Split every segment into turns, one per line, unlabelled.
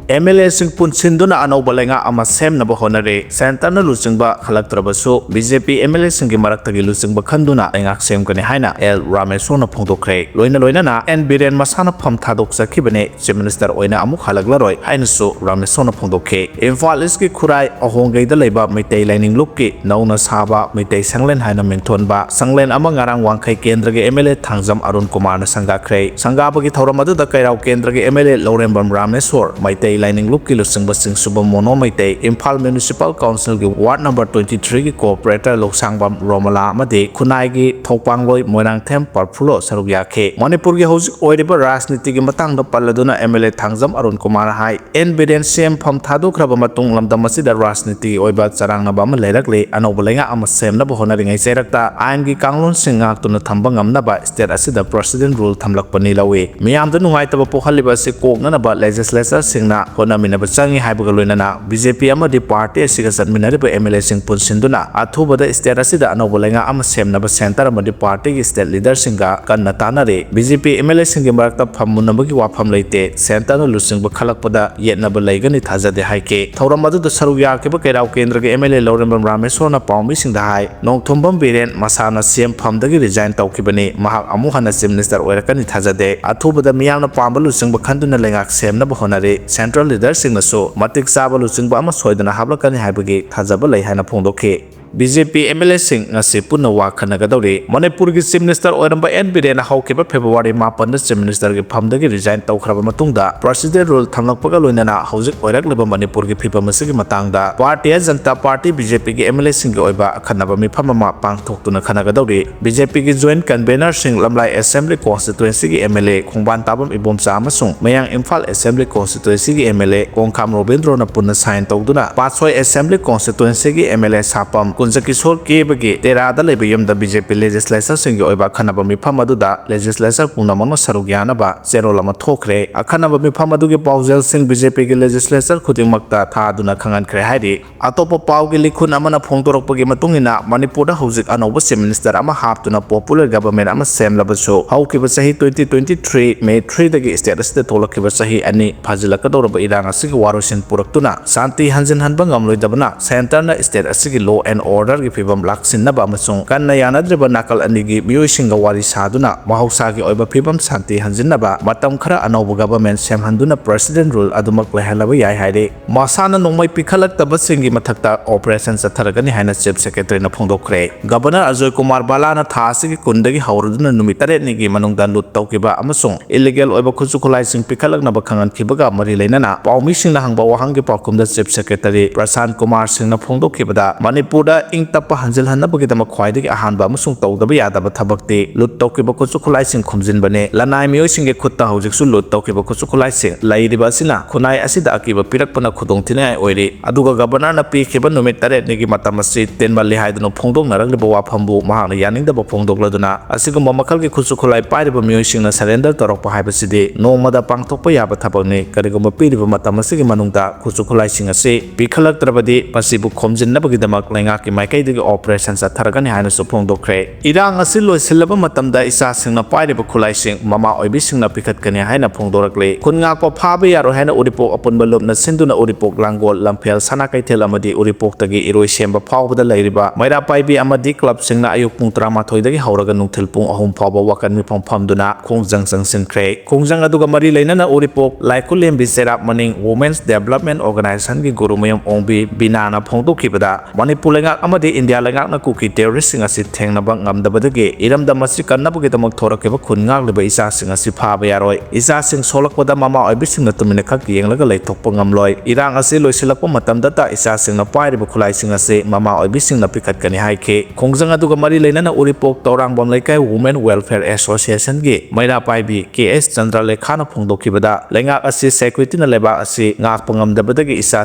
MLA sing punsinduna anauba lenga ama semnaba honare sentarna luchingba khalaktrabasu BJP MLA singi maraktagi luchingba khanduna lengak semkani haina L Ramesona phongdokre loina na N Biren masana pham thadok sakibane Chief Minister oina amuk halaglaroi hainasu Ramesona phongdokhe Imphal East ki khurai ahongai da leiba Meitei Lining Lukki nauna saba Meitei Sanglen haina mingthonba Sanglen ama ngarang wangkhai kendra ge MLA Thangjam Arun Kumar na sangakre sangabagi thauramadu da kairau kendra ge MLA Lorembam Rameswar Meitei Lining Lukki lusingba singsuba mono Meitei Imphal Municipal Council ge Ward number 23 gi cooperator Loksangbam Romala amadi khunai gi thokpangloi moirang them parphulo saruk yakhe Manipur gi hojik oiriba rajniti gi matang da palladuna MLA Thangjam Arun Kumar hai NBDN CM pham thadokraba matung lamdam masida rajniti oiba charangnaba ama leirakle anobalenga ama semnaba honaringai chairakta ain gi kanglon singak tuna thamba ngamnaba state asida president rule thamlakpani lawi miyamda nungaitaba pokhaliba se koknanaba legislature singna honaminaba changi haibaga loinana BJP amadi party asiga satminariba MLA sing punsinduna athubada state asida anobalenga ama semnaba center amadi party gi state leader singa kanna tanare BJP MLA singi marakta phammunabagi wafam leite center no lusingba khalakpada yetnaba leigani thajade haike thauramadu da saru yakeba kairau kendra ge MLA Lorembam Ramesona paumi singda hai nongthombam biren masana CM phamdagi resign tawkibani mahak amu hana Chief Minister oirakani thajade athubada miyamna pamba lusingba khanduna lengak semnaba honare central leader singnaso matik chaba lusingba ama soidana hablakani haibagi thajaba lei haina phongdokhe BJP MLA sing ngasi punna wa khanagadori Manipur gi Chief Minister oiramba N Biren haukiba February 4 na Chief Minister gi phamdagi resign tawkhraba matungda president rule thamlakpaga loinana hojik oirakleba Manipur gi phipam asigi matangda Bharatiya Janata Party BJP gi MLA sing gi oiba khanaba mifam ama pangthoktuna khanagadori BJP gi joint convener sing Lamlai Assembly constituency gi MLA Khongban Tabam Ibomcha amasung Mayang Imphal Assembly constituency gi MLA Kongkham Robindro na punna sign tawduna Patsoi Assembly constituency gi MLA Sapam Kunjakishor Kebagi Terada Lebium the BJP legislature sing oiba khanaba mifam aduda legislature punamano sarugyanaba zerolama thokre akhanaba mifam adugi paujel sing BJP gi legislature khudingmakta thaduna khangankre hairi atopa paugi likhun amana phongtorokpagi matungina Manipur da hojik anoba Chief Minister ama haptuna popular government ama semlabaso haukiba sahi 2023 May 3 dagi state asida tholakkiba sahi ani phajilakadoraba irang asigi warosin puraktuna santi hanjin hanba ngamloidabana center na state asigi law and order gi phibam laksinaba amasung kanna yanadriba nakal anigi miyuisinga wari saduna mahausa gi oiba phibam santi hanjinnaba matam khara anoba government semhanduna president rule adumak lehalaba yai haire masana nongmai pikhalak singi mathakta operation satharagani haina Chief Secretary na phongdokre Governor Ajay Kumar Bala na thasigi kundagi hauruduna numitare nigi manungda lut tawkiba amasung illegal oiba khusukhulai sing pikhalaknaba khangan khibaga mari leinana paumi singna hangba wahangi pakumda Chief Secretary Prasant Kumar Singh na phongdokibada Manipurda ing tappa hanjil hanabagi dama khwaidagi ahanba amasung tawdaba yadaba thabakti lut tawkiba khusukhulai sing khumjinbane lanai miyoi singe khutta hojiksu lut tawkiba khusukhulai sing lairiba asina khunai asida akiba pirakpana khudongthina oire aduga Governor na pikhiba numit tare nigi matamasi tenmali haiduna phongdok naraliba wafambu mahakna yaningdaba phongdokladuna asigumba makhalgi khusukhulai pairiba miyoi singna surrender torokpa haibasidi nongmada pangthokpa yaba thabakni karigumba piriba matamasigi manungda khusukhulai sing ase pikhalaktrabadi pasibu khomjinnabagidamak lengaki maikaidagi operation satharagani haina su phongdokre irang asi loisilaba matamda isa singna pairiba khulai sing mama oibi singna pikhatkani haina phongdorakle khungakpa phaba yaro haina uripok apunba lobna sinduna uripok langgol lamphel sana kaithel amadi uripok tagi iroi semba phawbada leiriba maira paibi amadi club singna ayuk pung 13 dagi hauraga nungthil pung 3 phawba wakan mi phamduna khongjang singkhre khongjang aduga mari leinana uripok laikulem bisera maning women's development organization gi gurumayam ongbi binana phongdokibada Manipur lengak amadi India lengak na Kuki terrorist singa si thengnaba ngamdabadagi iramda masi kannabagi damak thorakeba khungak leba isa singa si phaba yaroi isa sing solakpada mama oibi singna tumina khak yenglaga leithokpa ngamloi irang asi loisilakpa matamda ta isa singna pairiba khulai singa se mama oibi singna pikhatkani haike khongjang aduga mari leinana uripok tawrangbam leikai women welfare association gi maira paibi KS Chandralekha na phongdokibada lengak asi security na leba asi ngakpa ngamdabadagi isa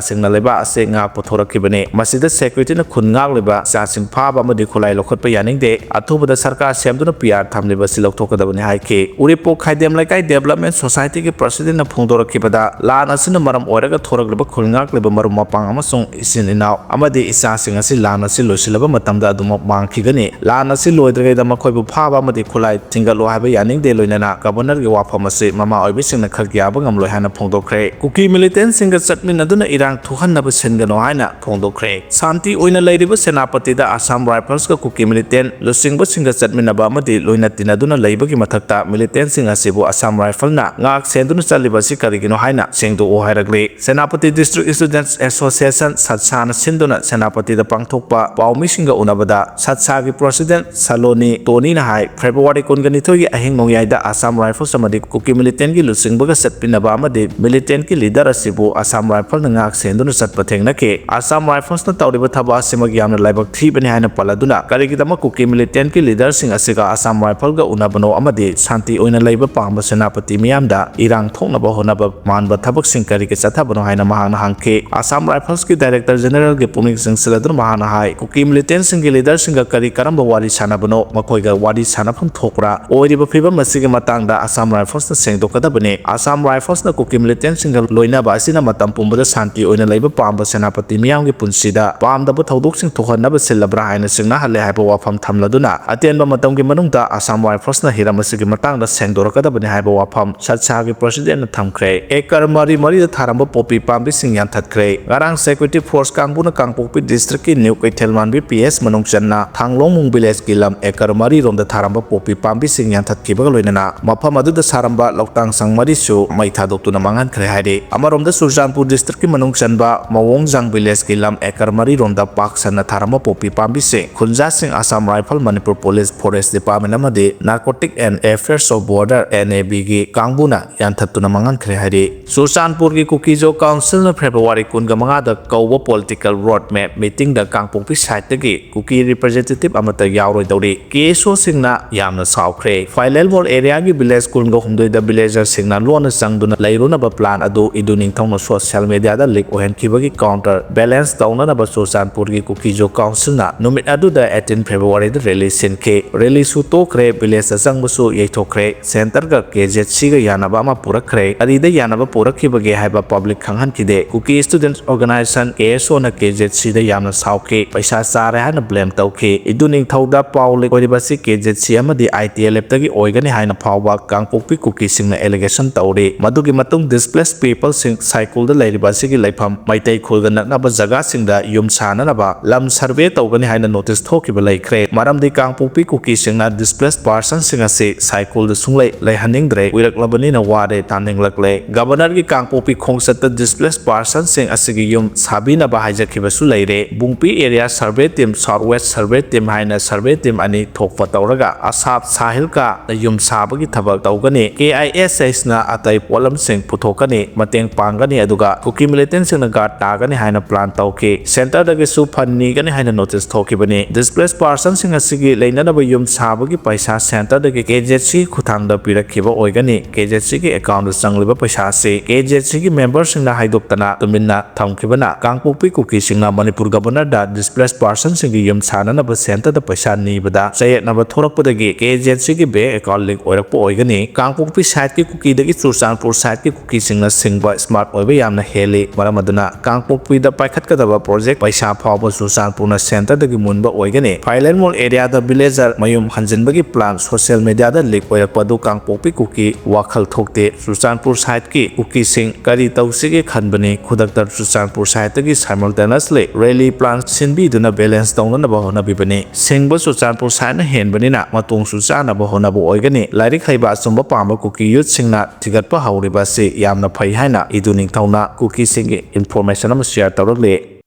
singna leba asi ngakpa thorakibane masida security na khunga ꯉꯥꯛꯂꯤꯕ ꯏꯆꯥꯁꯤꯡ ꯐꯥꯕ ꯑꯃꯗꯤ ꯈꯨꯠꯂꯥꯏ ꯂꯧꯈꯠꯄ ꯌꯥꯅꯤꯡꯗꯦ ꯑꯊꯨꯕꯗ ꯁꯔꯀꯥꯔ ꯁꯦꯝꯗꯨꯅ PR ꯊꯝꯂꯤꯕ ꯑꯁꯤ ꯂꯧꯊꯣꯛꯀꯗꯕꯅꯤ ꯍꯥꯏꯈꯤ ꯎꯔꯤꯄꯣꯛ ꯈꯥꯏꯗꯦꯝ ꯂꯩꯀꯥꯏ ꯗꯦꯕꯂꯞꯃꯦꯟ ꯁꯣꯁꯥꯏꯇꯤꯒꯤ ꯄ꯭ꯔꯁꯤꯗꯦꯟꯠꯅ ꯐꯣꯡꯗꯣꯔꯛꯈꯤꯕꯗ ꯂꯥꯟ ꯑꯁꯤꯅ ꯃꯔꯝ ꯑꯣꯏꯔꯒ ꯊꯣꯔꯛꯂꯤꯕ ꯈꯨꯜ ꯉꯥꯛꯂꯤꯕ ꯃꯔꯨꯞ ꯃꯄꯥꯡ ꯑꯃꯁꯨꯡ ꯏꯆꯤꯟ ꯏꯅꯥꯎ ꯑꯃꯗꯤ ꯏꯆꯥꯁꯤꯡ ꯑꯁꯤ ꯂꯥꯟ ꯑꯁꯤ ꯂꯣꯏꯁꯤꯜꯂꯕ ꯃꯇꯝꯗ ꯑꯗꯨꯃꯛ ꯃꯥꯡꯈꯤꯒꯅꯤ ꯂꯥꯟ ꯑꯁꯤ ꯂꯣꯏꯗ꯭ꯔꯤꯉꯩꯗ ꯃꯈꯣꯏꯕꯨ ꯐꯥꯕ ꯑꯃꯗꯤ ꯈꯨꯠꯂꯥꯏ ꯊꯤꯡꯒꯠꯂꯨ ꯍꯥꯏꯕ ꯌꯥꯅꯤꯡꯗꯦ ꯂꯣꯏꯅꯅ ꯒꯕꯔꯅꯔꯒꯤ ꯋꯥꯐꯝ ꯑꯁꯤ ꯃꯃꯥ ꯑꯣꯏꯕꯤꯁꯤꯡꯅ ꯈꯛ ꯌꯥꯕ ꯉꯝꯂꯣꯏ ꯍꯥꯏꯅ ꯐꯣꯡꯗꯣꯛꯈ꯭ꯔꯦ ꯀꯨꯀꯤ ꯃꯤꯂꯤꯇꯦꯟꯠꯁꯤꯡꯒ ꯆꯠꯃꯤꯟꯅꯗꯨꯅ ꯏꯔꯥꯡ ꯊꯣꯛꯍꯟꯅꯕ ꯁꯤꯟꯒꯅꯨ ꯍꯥꯏꯅ ꯐꯣꯡꯗꯣꯛꯈ꯭ꯔꯦ ꯁꯥꯟꯇꯤ ꯑꯣꯏꯅ ꯂꯩꯔꯤꯕ ꯁꯦꯅꯥꯄꯇꯤꯗ ꯑꯁꯥꯝ ꯔꯥꯏꯐꯜꯁꯀ ꯀꯨꯀꯤ ꯃꯤꯂꯤꯇꯦꯟꯠ ꯂꯨꯆꯤꯡꯕꯁꯤꯡꯒ ꯆꯠꯃꯤꯟꯅꯕ ꯑꯃꯗꯤ ꯂꯣꯏꯅ ꯇꯤꯟꯅꯗꯨꯅ ꯂꯩꯕꯒꯤ ꯃꯊꯛꯇ ꯃꯤꯂꯤꯇꯦꯟꯠꯁꯤꯡ ꯑꯁꯤꯕꯨ ꯑꯁꯥꯝ ꯔꯥꯏꯐꯜꯅ ꯉꯥꯛ ꯁꯦꯟꯗꯨꯅ ꯆꯠꯂꯤꯕ ꯑꯁꯤ ꯀꯔꯤꯒꯤꯅꯣ ꯍꯥꯏꯅ ꯁꯦꯡꯗꯣꯛꯑꯣ ꯍꯥꯏꯔꯛꯂꯤ ꯁꯦꯅꯥꯄꯇꯤ ꯗꯤꯁꯇ꯭ꯔꯤꯛ ꯁ꯭ꯇꯨꯗꯦꯟꯠꯁ ꯑꯦꯁꯣꯁꯤꯌꯦꯁꯟ ꯁꯠꯁꯥꯅ ꯁꯤꯟꯗꯨꯅ ꯁꯦꯅꯥꯄꯇꯤꯗ ꯄꯥꯡꯊꯣꯛꯄ ꯄꯥꯎꯃꯤꯁꯤꯡꯒ ꯎꯅꯕꯗ ꯁꯠꯁꯥꯒꯤ ꯄ꯭ꯔꯁꯤꯗꯦꯟꯠ ꯁꯂꯣꯅꯤ ꯇꯣꯅꯤꯅ ꯍꯥꯏ ꯐꯦꯕ꯭ꯔꯨꯋꯥꯔꯤ 22ꯒꯤ ꯑꯍꯤꯡ ꯅꯣꯡꯌꯥꯏꯗ ꯑꯁꯥꯝ ꯔꯥꯏꯐꯜꯁ ꯑꯃꯗꯤ ꯀꯨꯀꯤ ꯃꯤꯂꯤꯇꯦꯟꯠꯒꯤ ꯂꯨꯆꯤꯡꯕꯒ ꯆꯠꯄꯤꯟꯅꯕ ꯑꯃꯗꯤ ꯃꯤꯂꯤꯇꯦꯟꯠꯒꯤ ꯂꯤꯗꯔ ꯑꯁꯤꯕꯨ ꯑꯁꯥꯝ ꯔꯥꯏꯐꯜꯅ ꯉꯥꯛ ꯁꯦꯟꯗꯨꯅ ꯆꯠꯄ ꯊꯦꯡꯅꯈꯤ ꯑꯁꯥꯝ ꯔꯥꯏꯐꯜꯁꯅ ꯇꯧꯔꯤꯕ ꯊꯕꯛ ꯑꯁꯤꯃꯛ ꯌꯥꯝꯅ ꯂꯥꯏꯕꯛ ꯊꯤꯕꯅꯤ ꯍꯥꯏꯅ ꯄꯜꯂꯗꯨꯅ ꯀꯔꯤꯒꯤꯗꯃꯛ ꯀꯨꯀꯤ ꯃꯤꯂꯤꯇꯦꯟꯠꯒꯤ ꯂꯤꯗꯔꯁꯤꯡ ꯑꯁꯤꯒ ꯑꯁꯥꯝ ꯔꯥꯏꯐꯜꯒ ꯎꯅꯕꯅꯣ ꯑꯃꯗꯤ ꯁꯥꯟꯇꯤ ꯑꯣꯏꯅ ꯂꯩꯕ ꯄꯥꯝꯕ ꯁꯦꯅꯥꯄꯇꯤ ꯃꯤꯌꯥꯝꯗ ꯏꯔꯥꯡ ꯊꯣꯛꯅꯕ ꯍꯣꯠꯅꯕ ꯃꯥꯟꯕ ꯊꯕꯛꯁꯤꯡ ꯀꯔꯤꯒꯤ ꯆꯠꯊꯕꯅꯣ ꯍꯥꯏꯅ ꯃꯍꯥꯛꯅ ꯍꯪꯈꯤ ꯑꯁꯥꯝ ꯔꯥꯏꯐꯜꯁꯀꯤ ꯗꯥꯏꯔꯦꯛꯇꯔ ꯖꯦꯅꯔꯦꯜꯒꯤ ꯄꯨꯛꯅꯤꯡ ꯆꯤꯡꯁꯤꯜꯂꯗꯨꯅ ꯃꯍꯥꯛꯅ ꯍꯥꯏ ꯀꯨꯀꯤ ꯃꯤꯂꯤꯇꯦꯟꯠꯁꯤꯡꯒꯤ ꯂꯤꯗꯔꯁꯤꯡꯒ ꯀꯔꯝꯕ ꯋꯥꯔꯤ ꯁꯥꯟꯅꯕꯅꯣ ꯃꯈꯣꯏꯒ ꯋꯥꯔꯤ ꯁꯥꯟꯅꯐꯝ ꯊꯣꯛꯄ꯭ꯔꯥ ꯑꯣꯏꯔꯤꯕ ꯐꯤꯚꯝ ꯑꯁꯤꯒꯤ ꯃꯇꯥꯡꯗ ꯑꯁꯥꯝ ꯔꯥꯏꯐꯜꯁꯅ ꯁꯦꯡꯗꯣꯛꯀꯗꯕꯅꯤ ꯑꯁꯥꯝ ꯔꯥꯏꯐꯜꯁꯅ ꯀꯨꯀꯤ ꯃꯤꯂꯤꯇꯦꯟꯠꯁꯤꯡꯒ ꯂꯣꯏꯅꯕ ꯑꯁꯤꯅ ꯃꯇꯝ ꯄꯨꯝꯕꯗ ꯁꯥꯟꯇꯤ ꯑꯣꯏꯅ ꯂꯩꯕ ꯄꯥꯝꯕ ꯁꯦꯅꯥꯄꯇꯤ ꯃꯤꯌꯥꯝꯒꯤ ꯄꯨꯟꯁꯤꯗ ꯄꯥꯝꯗꯕ ꯊꯧꯗꯣꯛꯁꯤꯡ ꯊꯣꯛꯍꯟꯅꯕ ꯁꯤꯜꯂꯕ꯭ꯔꯥ ꯍꯥꯏꯅ ꯆꯤꯡꯅꯍꯜꯂꯦ ꯍꯥꯏꯕ ꯋꯥꯐꯝ ꯊꯝꯂꯗꯨꯅ ꯑꯇꯦꯟꯕ ꯃꯇꯝꯒꯤ ꯃꯅꯨꯡꯗ ꯑꯁꯥꯝ ꯔꯥꯏꯐꯜꯁꯅ ꯍꯤꯔꯝ ꯑꯁꯤꯒꯤ ꯃꯇꯥꯡꯗ ꯁꯦꯡꯗꯣꯔꯛꯀꯗꯕꯅꯤ ꯍꯥꯏꯕ ꯋꯥꯐꯝ ꯁꯠꯁꯥꯒꯤ ꯄ꯭ꯔꯁꯤꯗꯦꯟꯠꯅ ꯊꯝꯈ꯭ꯔꯦ ꯑꯦꯀꯔ ꯃꯔꯤꯗ ꯊꯥꯔꯝꯕ ꯄꯣꯄꯤ ꯄꯥꯝꯕꯤꯁꯤꯡ ꯌꯥꯟꯊꯠꯈ꯭ꯔꯦ ꯉꯔꯥꯡ ꯁꯦꯀ꯭ꯌꯨꯔꯤꯇꯤ ꯐꯣꯔꯁ ꯀꯥꯡꯕꯨꯅ ꯀꯥꯡꯄꯣꯛꯄꯤ ꯗꯤꯁꯇ꯭ꯔꯤꯛꯀꯤ ꯅ꯭ꯌꯨ ꯀꯩꯊꯦꯜꯃꯥꯟꯕꯤ PS ꯃꯅꯨꯡ ꯆꯟꯅ ꯊꯥꯡꯂꯣꯡꯃꯨꯡ ꯚꯤꯂꯦꯖꯀꯤ ꯂꯝ ꯑꯦꯀꯔ 3 ꯊꯥꯔꯝꯕ ꯄꯣꯄꯤ ꯄꯥꯝꯕꯤꯁꯤꯡ ꯌꯥꯟꯊꯠꯈꯤꯕꯒ ꯂꯣꯏꯅꯅ ꯃꯐꯝ ꯑꯗꯨꯗ ꯁꯥꯔꯝꯕ ꯂꯧꯇꯥꯡꯁꯪ 3ꯁꯨ ꯃꯩ ꯊꯥꯗꯣꯛꯇꯨꯅ ꯃꯥꯡꯍꯟꯈ꯭ꯔꯦ ꯍꯥꯏꯔꯤ ꯑꯃꯔꯣꯝꯗ ꯆꯨꯔꯆꯥꯟꯄꯨꯔ ꯗꯤꯁꯇ꯭ꯔꯤꯛꯀꯤ ꯃꯅꯨꯡ ꯆꯟꯕ ꯃꯑꯣꯡꯖꯥꯡ ꯚꯤꯂꯦꯖꯀꯤ ꯂꯝ ꯑꯦꯀꯔ 3 ꯄꯥꯛ ꯁꯟꯅ ꯊꯥꯔꯝꯕ ꯄꯣꯄꯤ ꯄꯥꯝꯕꯤꯁꯤꯡ ꯈꯨꯟꯖꯥꯁꯤꯡ Assam Rifles Manipur police forest department ꯑꯃꯗꯤ narcotics and affairs of border NABꯒꯤ ꯀꯥꯡꯕꯨꯅ ꯌꯥꯟꯊꯠꯇꯨꯅ ꯃꯥꯡꯍꯟꯈ꯭ꯔꯦ ꯍꯥꯏꯔꯤ ꯆꯨꯔꯆꯥꯟꯄꯨꯔꯒꯤ ꯀꯨꯀꯤꯖꯣ ꯀꯥꯎꯟꯁꯤꯜꯅ ꯐꯦꯕ꯭ꯔꯨꯋꯥꯔꯤ 15ꯗ ꯀꯧꯕ ꯄꯣꯂꯤꯇꯤꯀꯦꯜ ꯔꯣꯗ ꯃꯦꯞ ꯃꯤꯇꯤꯡꯗ ꯀꯥꯡꯄꯣꯛꯄꯤ ꯁꯥꯏꯠꯇꯒꯤ ꯀꯨꯀꯤ ꯔꯤꯄ꯭ꯔꯖꯦꯟꯇꯦꯇꯤꯕ ꯑꯃꯠꯇ ꯌꯥꯎꯔꯣꯏꯗꯧꯔꯤ KSOꯁꯤꯡꯅ ꯌꯥꯝꯅ ꯁꯥꯎꯈ꯭ꯔꯦ ꯐꯥꯏꯂꯦꯜꯃꯣꯜ ꯑꯦꯔꯤꯌꯥꯒꯤ ꯚꯤꯂꯦꯖ 12ꯗ ꯚꯤꯂꯦꯖꯔꯁꯤꯡꯅ ꯂꯣꯟꯅ ꯆꯪꯗꯨꯅ ꯂꯩꯔꯨꯅꯕ ꯄ꯭ꯂꯥꯟ ꯑꯗꯨ ꯏꯗꯨ ꯅꯤꯡꯊꯧꯅ ꯁꯣꯁꯤꯌꯦꯜ ꯃꯤꯗꯤꯌꯥꯗ ꯂꯤꯛ ꯑꯣꯏꯍꯟꯈꯤꯕꯒꯤ ꯀꯥꯎꯟꯇꯔ ꯕꯦꯂꯦꯟꯁ ꯇꯧꯅꯅꯕ ꯆꯨꯔꯆꯥꯟꯄꯨꯔꯒꯤ ꯀꯨꯀꯤꯖꯣ ꯀꯥꯎꯟꯁꯤꯜꯅ ꯅꯨꯃꯤꯠ ꯑꯗꯨꯗ 18 ꯐꯦꯕ꯭ꯔꯨꯋꯥꯔꯤꯗ ꯔꯦꯂꯤ ꯁꯤꯟꯈꯤ ꯔꯦꯂꯤꯁꯨ ꯇꯣꯛꯈ꯭ꯔꯦ ꯚꯤꯂꯦꯖꯇ ꯆꯪꯕꯁꯨ ꯌꯩꯊꯣꯛꯈ꯭ꯔꯦ ꯁꯦꯟꯇꯔꯒ KZCꯒ ꯌꯥꯅꯕ ꯑꯃ ꯄꯨꯔꯛꯈ꯭ꯔꯦ ꯀꯔꯤꯗ ꯌꯥꯅꯕ ꯄꯨꯔꯛꯈꯤꯕꯒꯦ ꯍꯥꯏꯕ ꯄꯕ꯭ꯂꯤꯛ ꯈꯪꯍꯟꯈꯤꯗꯦ ꯀꯨꯀꯤ ꯁ꯭ꯇꯨꯗꯦꯟꯠꯁ ꯑꯣꯔꯒꯅꯥꯏꯖꯦꯁꯟ KSOꯅ KZCꯗ ꯌꯥꯝꯅ ꯁꯥꯎꯈꯤ ꯄꯩꯁꯥ ꯆꯥꯔꯦ ꯍꯥꯏꯅ ꯕ꯭ꯂꯦꯝ ꯇꯧꯈꯤ ꯏꯗꯨ ꯅꯤꯡꯊꯧꯗ ꯄꯥꯎ ꯂꯤꯛ ꯑꯣꯏꯔꯤꯕꯁꯤ KZC ꯑꯃꯗꯤ ITLFꯇꯒꯤ ꯑꯣꯏꯒꯅꯤ ꯍꯥꯏꯅ ꯐꯥꯎꯕ ꯀꯥꯡꯄꯣꯛꯄꯤ ꯀꯨꯀꯤꯁꯤꯡꯅ ꯑꯦꯂꯤꯒꯦꯁꯟ ꯇꯧꯔꯤ ꯃꯗꯨꯒꯤ ꯃꯇꯨꯡ ꯗꯤꯁꯄ꯭ꯂꯦꯁ ꯄꯤꯄꯜꯁꯤꯡ ꯁꯥꯏꯀꯨꯜꯗ ꯂꯩꯔꯤꯕ ꯑꯁꯤꯒꯤ ꯂꯩꯐꯝ ꯃꯩꯇꯩ ꯈꯨꯜꯒ ꯅꯛꯅꯕ ꯖꯒꯥꯁꯤꯡꯗ ꯌꯨꯝ ꯁꯥꯅꯅꯕ ꯂꯝ ꯁꯔꯚꯦ ꯇꯧꯒꯅꯤ ꯍꯥꯏꯅ ꯅꯣꯇꯤꯁ ꯊꯣꯛꯈꯤꯕ ꯂꯩꯈ꯭ꯔꯦ ꯃꯔꯝꯗꯤ ꯀꯥꯡꯄꯣꯛꯄꯤ ꯀꯨꯀꯤꯁꯤꯡꯅ ꯗꯤꯁꯄ꯭ꯂꯦꯁ ꯄꯥꯔꯁꯟꯁꯤꯡ ꯑꯁꯤ ꯁꯥꯏꯀꯨꯜꯗ ꯁꯨꯡꯂꯩ ꯂꯩꯍꯟꯅꯤꯡꯗ꯭ꯔꯦ ꯀꯨꯏꯔꯛꯂꯕꯅꯤꯅ ꯋꯥꯔꯦ ꯇꯥꯅꯤꯡꯂꯛꯂꯦ ꯒꯕꯔꯅꯔꯒꯤ ꯀꯥꯡꯄꯣꯛꯄꯤ ꯈꯣꯡꯆꯠꯇ ꯗꯤꯁꯄ꯭ꯂꯦꯁ ꯄꯥꯔꯁꯟꯁꯤꯡ ꯑꯁꯤꯒꯤ ꯌꯨꯝ ꯁꯥꯕꯤꯅꯕ ꯍꯥꯏꯖꯈꯤꯕꯁꯨ ꯂꯩꯔꯦ Bungpi area survey team south west survey team ꯍꯥꯏꯅ ꯁꯔꯚꯦ ꯇꯤꯝ ꯑꯅꯤ ꯊꯣꯛꯄ ꯇꯧꯔꯒ ꯑꯁꯥꯞ ꯁꯥꯍꯤꯜꯀꯥ ꯌꯨꯝ ꯁꯥꯕꯒꯤ ꯊꯕꯛ ꯇꯧꯒꯅꯤ KISHꯅ ꯑꯇꯩ ꯄꯣꯠꯂꯝꯁꯤꯡ ꯄꯨꯊꯣꯛꯀꯅꯤ ꯃꯇꯦꯡ ꯄꯥꯡꯒꯅꯤ ꯑꯗꯨꯒ ꯀꯨꯀꯤ ꯃꯤꯂꯤꯇꯦꯟꯠꯁꯤꯡꯅ ꯒꯥꯔꯗ ꯇꯥꯒꯅꯤ ꯍꯥꯏꯅ ꯄ꯭ꯂꯥꯟ ꯇꯧꯈꯤ ꯁꯦꯟꯇꯔꯗꯒꯤꯁꯨ ꯐꯟ ꯅꯤꯒꯅꯤ ꯍꯥꯏꯅ ꯅꯣꯇꯤꯁ ꯊꯣꯛꯈꯤꯕꯅꯤ ꯗꯤꯁꯄ꯭ꯂꯦꯁ ꯄꯥꯔꯁꯟꯁꯤꯡ ꯑꯁꯤꯒꯤ ꯂꯩꯅꯅꯕ ꯌꯨꯝ ꯁꯥꯕꯒꯤ ꯄꯩꯁꯥ ꯁꯦꯟꯇꯔꯗꯒꯤ KZC ꯈꯨꯠꯊꯥꯡꯗ ꯄꯤꯔꯛꯈꯤꯕ ꯑꯣꯏꯒꯅꯤ KZCꯒꯤ ꯑꯦꯀꯥꯎꯟꯗ ꯆꯪꯂꯤꯕ ꯄꯩꯁꯥ ꯑꯁꯤ KZCꯒꯤ ꯃꯦꯝꯕꯔꯁꯤꯡꯅ ꯍꯥꯏꯗꯣꯛꯇꯅ ꯇꯨꯃꯤꯟꯅ ꯊꯝꯈꯤꯕꯅ ꯀꯥꯡꯄꯣꯛꯄꯤ ꯀꯨꯀꯤꯁꯤꯡꯅ ꯃꯅꯤꯄꯨꯔ ꯒꯕꯔꯅꯔꯗ ꯗꯤꯁꯄ꯭ꯂꯦꯁ ꯄꯥꯔꯁꯟꯁꯤꯡꯒꯤ ꯌꯨꯝ ꯁꯥꯅꯅꯕ ꯁꯦꯟꯇꯔꯗ ꯄꯩꯁꯥ ꯅꯤꯕꯗ ꯆꯌꯦꯠꯅꯕ ꯊꯣꯔꯛꯄꯗꯒꯤ KZCꯒꯤ ꯕꯦꯡꯛ ꯑꯦꯀꯥꯎꯟ ꯂꯤꯡ ꯑꯣꯏꯔꯛꯄ ꯑꯣꯏꯒꯅꯤ ꯀꯥꯡꯄꯣꯛꯄꯤ ꯁꯥꯏꯠꯀꯤ ꯀꯨꯀꯤꯗꯒꯤ ꯆꯨꯔꯆꯥꯟꯄꯨꯔ ꯁꯥꯏꯠꯀꯤ ꯀꯨꯀꯤꯁꯤꯡꯅ ꯁꯤꯡꯕ ꯁ꯭ꯃꯥꯔꯠ ꯑꯣꯏꯕ ꯌꯥꯝꯅ ꯍꯦꯜꯂꯤ ꯃꯔꯝ ꯑꯗꯨꯅ ꯀꯥꯡꯄꯣꯛꯄꯤꯗ ꯄꯥꯏꯈꯠꯀꯗꯕ ꯄ꯭ꯔꯣꯖꯦꯛ ꯄꯩꯁꯥ ꯐꯥꯎꯕ ꯆꯨꯔꯆꯥꯟꯄꯨꯔꯅ ꯁꯦꯟꯇꯔꯗꯒꯤ ꯃꯨꯟꯕ ꯑꯣꯏꯒꯅꯤ ꯐꯥꯏꯂꯦꯜꯃꯣꯜ ꯑꯦꯔꯤꯌꯥꯗ ꯚꯤꯂꯦꯖꯔ ꯃꯌꯨꯝ ꯍꯟꯖꯤꯟꯕꯒꯤ ꯄ꯭ꯂꯥꯟ ꯁꯣꯁꯤꯌꯦꯜ ꯃꯤꯗꯤꯌꯥꯗ ꯂꯤꯛ ꯑꯣꯏꯔꯛꯄ ꯑꯗꯨ ꯀꯥꯡꯄꯣꯛꯄꯤ ꯀꯨꯀꯤ ꯋꯥꯈꯜ ꯊꯣꯛꯇꯦ ꯆꯨꯔꯆꯥꯟꯄꯨꯔ ꯁꯥꯏꯠꯀꯤ ꯀꯨꯀꯤꯁꯤꯡ ꯀꯔꯤ ꯇꯧꯁꯤꯒꯦ ꯈꯟꯕꯅꯤ ꯈꯨꯗꯛꯇ ꯆꯨꯔꯆꯥꯟꯄꯨꯔ ꯁꯥꯏꯠꯇꯒꯤ ꯁꯥꯏꯃꯜꯇꯦꯅꯁꯂꯤ ꯔꯦꯂꯤ ꯄ꯭ꯂꯥꯟ ꯁꯤꯟꯕꯤꯗꯨꯅ ꯕꯦꯂꯦꯟꯁ ꯇꯧꯅꯅꯕ ꯍꯣꯠꯅꯕꯤꯕꯅꯤ ꯁꯤꯡꯕ ꯆꯨꯔꯆꯥꯟꯄꯨꯔ ꯁꯥꯏꯠꯅ ꯍꯦꯟꯕꯅꯤꯅ ꯃꯇꯣꯡꯁꯨ ꯆꯥꯅꯕ ꯍꯣꯠꯅꯕ ꯑꯣꯏꯒꯅꯤ ꯂꯥꯏꯔꯤꯛ ꯍꯩꯕ ꯑꯆꯨꯝꯕ ꯄꯥꯝꯕ ꯀꯨꯀꯤ ꯌꯨꯠꯁꯤꯡꯅ ꯊꯤꯒꯠꯄ ꯍꯧꯔꯤꯕ ꯑꯁꯤ ꯌꯥꯝꯅ ꯐꯩ ꯍꯥꯏꯅ ꯏꯗꯨ ꯅꯤꯡꯊꯧꯅ ꯀꯨꯀꯤꯁꯤꯡꯒꯤ ꯏꯟꯐꯣꯔꯃꯦꯁꯟ ꯑꯃ ꯁꯦꯌꯔ ꯇꯧꯔꯛꯂꯤ